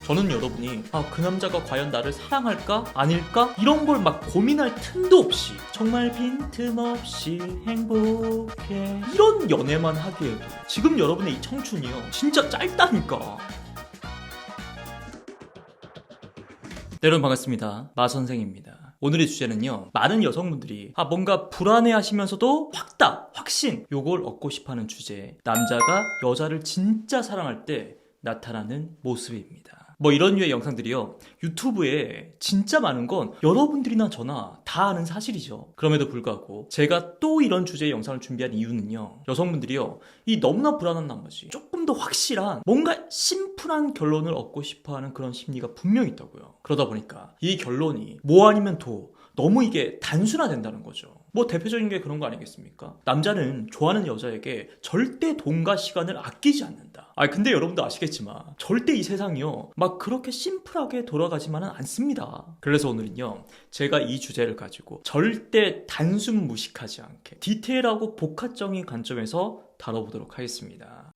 저는 여러분이 그 남자가 과연 나를 사랑할까? 아닐까? 이런 걸 막 고민할 틈도 없이 정말 빈틈없이 행복해 이런 연애만 하기에도 지금 여러분의 이 청춘이요 진짜 짧다니까. 네, 여러분 반갑습니다. 마선생입니다. 오늘의 주제는요, 많은 여성분들이 뭔가 불안해하시면서도 확신 요걸 얻고 싶어하는 주제, 남자가 여자를 진짜 사랑할 때 나타나는 모습입니다. 뭐 이런 류의 영상들이요, 유튜브에 진짜 많은 건 여러분들이나 저나 다 아는 사실이죠. 그럼에도 불구하고 제가 또 이런 주제의 영상을 준비한 이유는요, 여성분들이요, 이 너무나 불안한 나머지 조금 더 확실한 뭔가 심플한 결론을 얻고 싶어하는 그런 심리가 분명히 있다고요. 그러다 보니까 이 결론이 뭐 아니면 도 너무 이게 단순화된다는 거죠. 뭐 대표적인 게 그런 거 아니겠습니까? 남자는 좋아하는 여자에게 절대 돈과 시간을 아끼지 않는다. 근데 여러분도 아시겠지만 절대 이 세상이요 막 그렇게 심플하게 돌아가지만은 않습니다. 그래서 오늘은요, 제가 이 주제를 가지고 절대 단순 무식하지 않게 디테일하고 복합적인 관점에서 다뤄보도록 하겠습니다.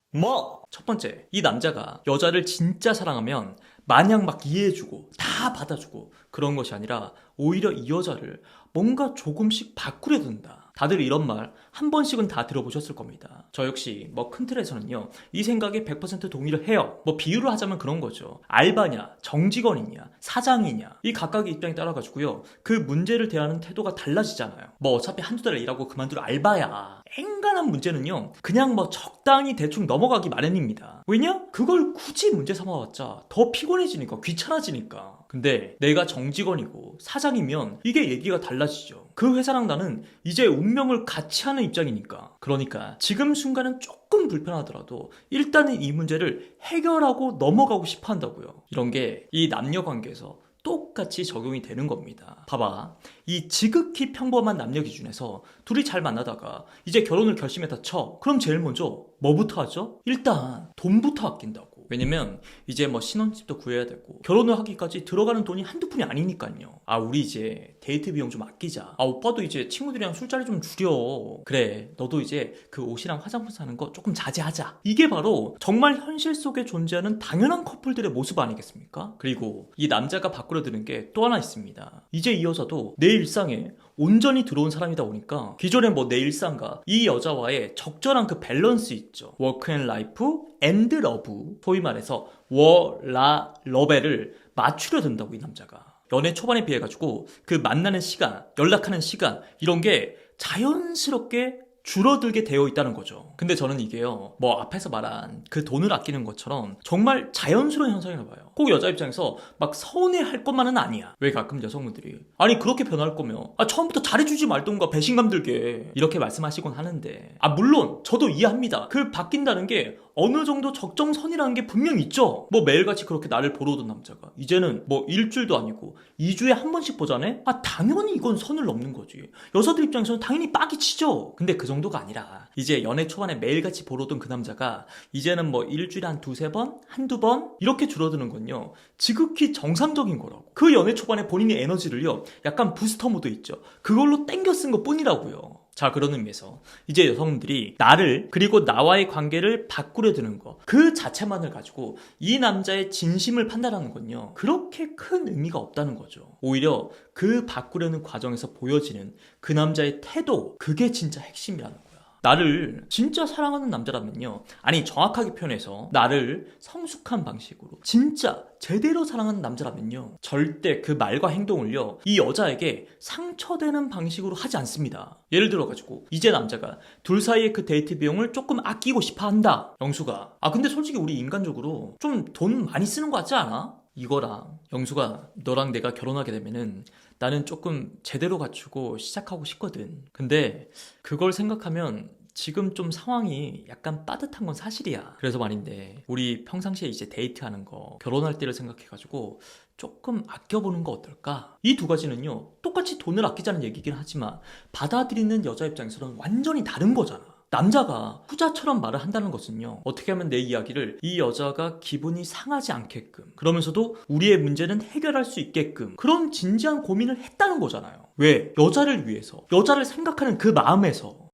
첫 번째, 이 남자가 여자를 진짜 사랑하면 마냥 막 이해해주고 다 받아주고 그런 것이 아니라 오히려 이 여자를 뭔가 조금씩 바꾸려 든다. 다들 이런 말 한 번씩은 다 들어보셨을 겁니다. 저 역시 뭐 큰 틀에서는요, 이 생각에 100% 동의를 해요. 뭐 비유를 하자면 그런 거죠. 알바냐, 정직원이냐, 사장이냐, 이 각각의 입장에 따라 가지고요, 그 문제를 대하는 태도가 달라지잖아요. 뭐 어차피 한두 달 일하고 그만둘 알바야. 앵간한 문제는요, 그냥 뭐 적당히 대충 넘어가기 마련입니다. 왜냐? 그걸 굳이 문제 삼아봤자 더 피곤해지니까, 귀찮아지니까. 근데 내가 정직원이고 사장이면 이게 얘기가 달라지죠. 그 회사랑 나는 이제 운명을 같이 하는 입장이니까. 그러니까 지금 순간은 조금 불편하더라도 일단은 이 문제를 해결하고 넘어가고 싶어 한다고요. 이런 게 이 남녀 관계에서 똑같이 적용이 되는 겁니다. 봐봐, 이 지극히 평범한 남녀 기준에서 둘이 잘 만나다가 이제 결혼을 결심했다 쳐. 그럼 제일 먼저 뭐부터 하죠? 일단 돈부터 아낀다고. 왜냐면 이제 뭐 신혼집도 구해야 되고 결혼을 하기까지 들어가는 돈이 한두 푼이 아니니까요. 우리 이제 데이트 비용 좀 아끼자. 오빠도 이제 친구들이랑 술자리 좀 줄여. 그래, 너도 이제 그 옷이랑 화장품 사는 거 조금 자제하자. 이게 바로 정말 현실 속에 존재하는 당연한 커플들의 모습 아니겠습니까? 그리고 이 남자가 바꾸려 드는 게 또 하나 있습니다. 이제 이 여자도 내 일상에 온전히 들어온 사람이다 보니까 기존에 뭐 내 일상과 이 여자와의 적절한 그 밸런스 있죠. 워크 앤 라이프 앤드 러브, 소위 말해서 워라 러베를 맞추려 든다고, 이 남자가. 연애 초반에 비해 가지고 그 만나는 시간, 연락하는 시간 이런 게 자연스럽게 줄어들게 되어 있다는 거죠. 근데 저는 이게요, 뭐 앞에서 말한 그 돈을 아끼는 것처럼 정말 자연스러운 현상이라고 봐요. 꼭 여자 입장에서 막 서운해할 것만은 아니야. 왜 가끔 여성분들이 그렇게 변할 거면 처음부터 잘해주지 말던가, 배신감 들게 이렇게 말씀하시곤 하는데, 물론 저도 이해합니다. 그 바뀐다는 게 어느 정도 적정선이라는 게 분명히 있죠. 뭐 매일같이 그렇게 나를 보러 오던 남자가 이제는 뭐 일주일도 아니고 2주에 한 번씩 보자네? 당연히 이건 선을 넘는 거지. 여자들 입장에서는 당연히 빡이 치죠. 근데 그 정도가 아니라 이제 연애 초반에 매일같이 보러 오던 그 남자가 이제는 뭐 일주일에 한 두세 번? 한두 번? 이렇게 줄어드는 건요, 지극히 정상적인 거라고. 그 연애 초반에 본인의 에너지를요, 약간 부스터 모드 있죠. 그걸로 땡겨 쓴 것 뿐이라고요. 자, 그런 의미에서 이제 여성분들이 나를, 그리고 나와의 관계를 바꾸려 드는 거, 그 자체만을 가지고 이 남자의 진심을 판단하는 건요, 그렇게 큰 의미가 없다는 거죠. 오히려 그 바꾸려는 과정에서 보여지는 그 남자의 태도, 그게 진짜 핵심이라는 거예요. 나를 진짜 사랑하는 남자라면요, 정확하게 표현해서 나를 성숙한 방식으로 진짜 제대로 사랑하는 남자라면요, 절대 그 말과 행동을요, 이 여자에게 상처되는 방식으로 하지 않습니다. 예를 들어가지고 이제 남자가 둘 사이의 그 데이트 비용을 조금 아끼고 싶어 한다. 영수가, 근데 솔직히 우리 인간적으로 좀 돈 많이 쓰는 거 같지 않아? 이거랑, 영수가 너랑 내가 결혼하게 되면은 나는 조금 제대로 갖추고 시작하고 싶거든. 근데 그걸 생각하면 지금 좀 상황이 약간 빠듯한 건 사실이야. 그래서 말인데 우리 평상시에 이제 데이트하는 거, 결혼할 때를 생각해가지고 조금 아껴보는 거 어떨까? 이 두 가지는요, 똑같이 돈을 아끼자는 얘기긴 하지만 받아들이는 여자 입장에서는 완전히 다른 거잖아. 남자가 후자처럼 말을 한다는 것은요, 어떻게 하면 내 이야기를 이 여자가 기분이 상하지 않게끔, 그러면서도 우리의 문제는 해결할 수 있게끔 그런 진지한 고민을 했다는 거잖아요. 왜? 여자를 위해서, 여자를 생각하는 그 마음에서.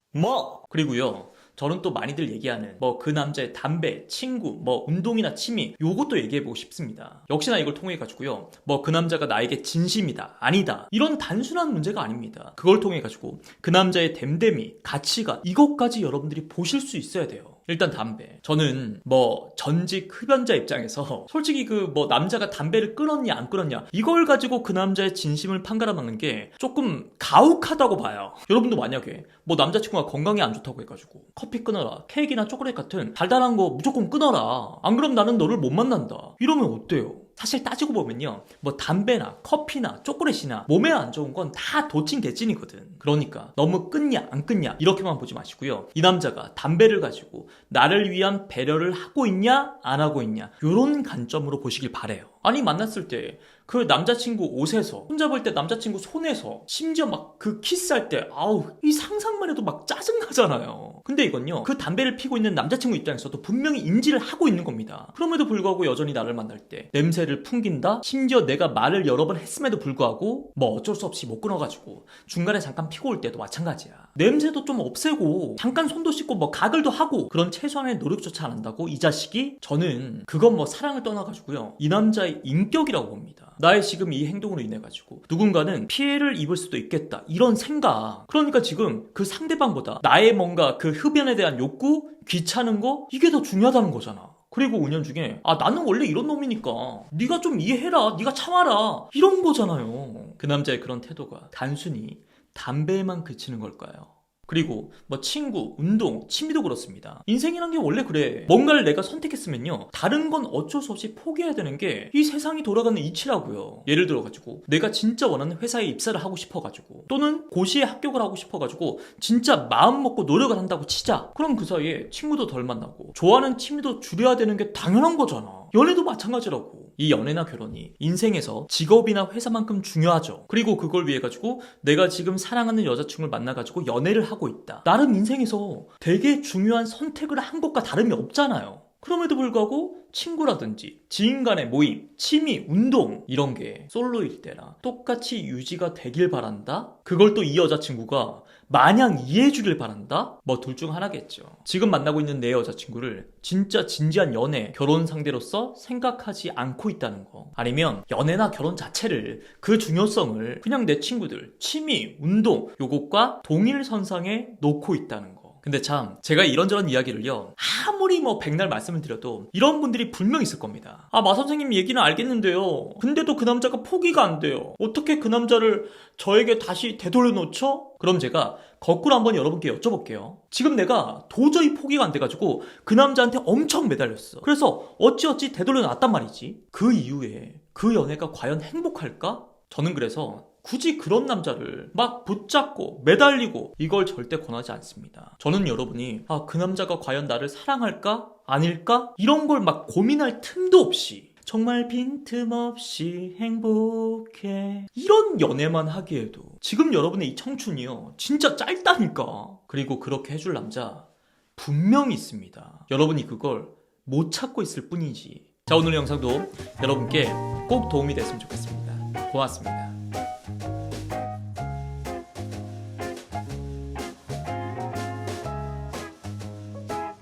그리고요, 저는 또 많이들 얘기하는 뭐 그 남자의 담배, 친구, 뭐 운동이나 취미 요것도 얘기해보고 싶습니다. 역시나 이걸 통해 가지고요, 뭐 그 남자가 나에게 진심이다, 아니다, 이런 단순한 문제가 아닙니다. 그걸 통해 가지고 그 남자의 됨됨이, 가치가, 이것까지 여러분들이 보실 수 있어야 돼요. 일단 담배. 저는 뭐 전직 흡연자 입장에서 솔직히 그 뭐 남자가 담배를 끊었냐 안 끊었냐 이걸 가지고 그 남자의 진심을 판가름하는 게 조금 가혹하다고 봐요. 여러분도 만약에 뭐 남자친구가 건강에 안 좋다고 해가지고 커피 끊어라, 케이크나 초콜릿 같은 달달한 거 무조건 끊어라, 안 그럼 나는 너를 못 만난다, 이러면 어때요? 사실 따지고 보면요, 뭐 담배나 커피나 초콜릿이나 몸에 안 좋은 건 다 도찐 개찐이거든. 그러니까 너무 끊냐 안 끊냐 이렇게만 보지 마시고요, 이 남자가 담배를 가지고 나를 위한 배려를 하고 있냐 안 하고 있냐 이런 관점으로 보시길 바래요. 아니 만났을 때 그 남자친구 옷에서, 혼자 볼 때 남자친구 손에서, 심지어 막 그 키스할 때 아우 이 상상만 해도 막 짜증나잖아요. 근데 이건요, 그 담배를 피고 있는 남자친구 입장에서도 분명히 인지를 하고 있는 겁니다. 그럼에도 불구하고 여전히 나를 만날 때 냄새를 풍긴다? 심지어 내가 말을 여러 번 했음에도 불구하고 뭐 어쩔 수 없이 못 끊어가지고 중간에 잠깐 피고 올 때도 마찬가지야. 냄새도 좀 없애고 잠깐 손도 씻고 뭐 가글도 하고 그런 최소한의 노력조차 안 한다고 이 자식이? 저는 그건 뭐 사랑을 떠나가지고요, 이 남자의 인격이라고 봅니다. 나의 지금 이 행동으로 인해 가지고 누군가는 피해를 입을 수도 있겠다, 이런 생각. 그러니까 지금 그 상대방보다 나의 뭔가 그 흡연에 대한 욕구, 귀찮은 거, 이게 더 중요하다는 거잖아. 그리고 은연중에 나는 원래 이런 놈이니까 네가 좀 이해해라, 네가 참아라, 이런 거잖아요. 그 남자의 그런 태도가 단순히 담배에만 그치는 걸까요? 그리고 뭐 친구, 운동, 취미도 그렇습니다. 인생이란 게 원래 그래. 뭔가를 내가 선택했으면요, 다른 건 어쩔 수 없이 포기해야 되는 게 이 세상이 돌아가는 이치라고요. 예를 들어가지고 내가 진짜 원하는 회사에 입사를 하고 싶어가지고, 또는 고시에 합격을 하고 싶어가지고 진짜 마음 먹고 노력을 한다고 치자. 그럼 그 사이에 친구도 덜 만나고 좋아하는 취미도 줄여야 되는 게 당연한 거잖아. 연애도 마찬가지라고. 이 연애나 결혼이 인생에서 직업이나 회사만큼 중요하죠. 그리고 그걸 위해 가지고 내가 지금 사랑하는 여자친구를 만나가지고 연애를 하고 있다, 나름 인생에서 되게 중요한 선택을 한 것과 다름이 없잖아요. 그럼에도 불구하고 친구라든지 지인 간의 모임, 취미, 운동 이런 게 솔로일 때랑 똑같이 유지가 되길 바란다? 그걸 또 이 여자친구가 마냥 이해해주길 바란다? 뭐 둘 중 하나겠죠. 지금 만나고 있는 내 여자친구를 진짜 진지한 연애, 결혼 상대로서 생각하지 않고 있다는 거, 아니면 연애나 결혼 자체를, 그 중요성을 그냥 내 친구들, 취미, 운동 요것과 동일선상에 놓고 있다는 거. 근데 참 제가 이런저런 이야기를요, 아무리 뭐 백날 말씀을 드려도 이런 분들이 분명 있을 겁니다. 마 선생님 얘기는 알겠는데요, 근데도 그 남자가 포기가 안 돼요. 어떻게 그 남자를 저에게 다시 되돌려 놓죠? 그럼 제가 거꾸로 한번 여러분께 여쭤볼게요. 지금 내가 도저히 포기가 안 돼가지고 그 남자한테 엄청 매달렸어. 그래서 어찌어찌 되돌려 놨단 말이지. 그 이후에 그 연애가 과연 행복할까? 저는 그래서 굳이 그런 남자를 막 붙잡고 매달리고 이걸 절대 권하지 않습니다. 저는 여러분이 그 남자가 과연 나를 사랑할까? 아닐까? 이런 걸 막 고민할 틈도 없이 정말 빈틈없이 행복해, 이런 연애만 하기에도 지금 여러분의 이 청춘이요 진짜 짧다니까. 그리고 그렇게 해줄 남자 분명히 있습니다. 여러분이 그걸 못 찾고 있을 뿐이지. 자, 오늘 영상도 여러분께 꼭 도움이 됐으면 좋겠습니다. 고맙습니다.